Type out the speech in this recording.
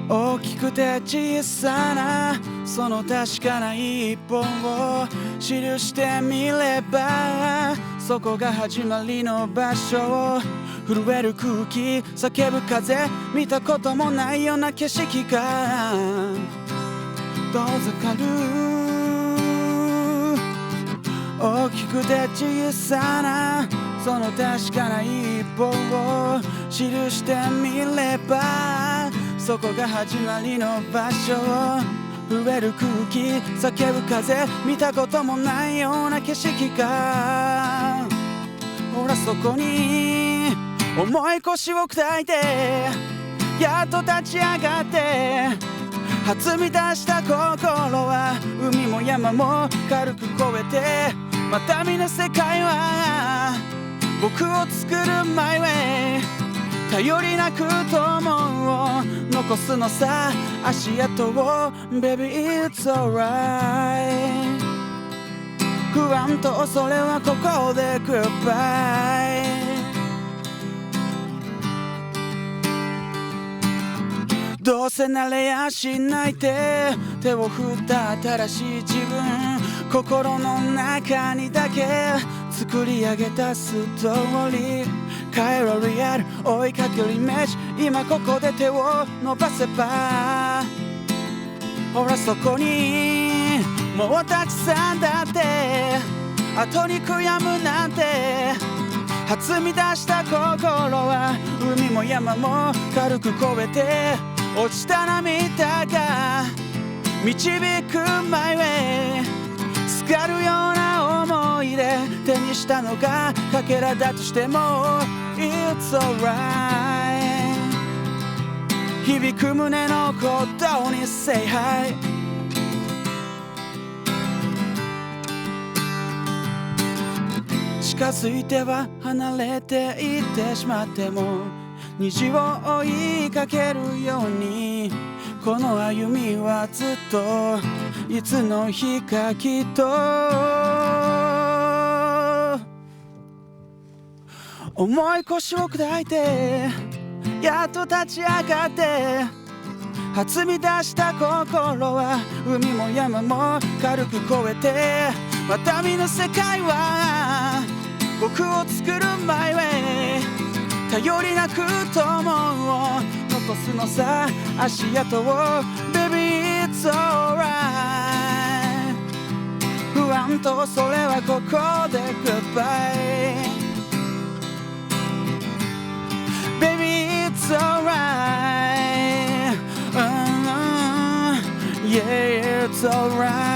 大きくて小さなその確かな一本を記してみれば、そこが始まりの場所。震える空気、叫ぶ風、見たこともないような景色が遠ざかる。大きくて小さなその確かな一歩を記してみれば、そこが始まりの場所。震える空気、叫ぶ風、見たこともないような景色が、ほらそこに重い腰を砕いてやっと立ち上がって、初見出した心は海も山も軽く越えて、また見ぬ世界は僕を作るマイウェイ。頼りなく友を残すのさ、足跡を Baby it's alright。 不安と恐れはここで Goodbye。 どうせ慣れやしないで手を振った新しい自分、心の中にだけ作り上げたストーリー。帰ろリアル追いかけるイメージ、今ここで手を伸ばせば、ほらそこにもうたくさんだって、後に悔やむなんて。初見出した心は海も山も軽く越えて、落ちた涙が導くマイウェイ。すがるような思いで手にしたのがかけらだとしても It's alright。 響く胸の鼓動に Say hi。 近づいては離れていってしまっても、虹を追いかけるようにこの歩みはずっといつの日かきっと。重い腰を砕いてやっと立ち上がって、初見出した心は海も山も軽く越えて、また見ぬ世界は僕を作るマイウェイ。頼りなく友を残すのさ、足跡を Baby it's alright。 不安とそれはここで Goodbye。 Baby it's alright、yeah it's alright。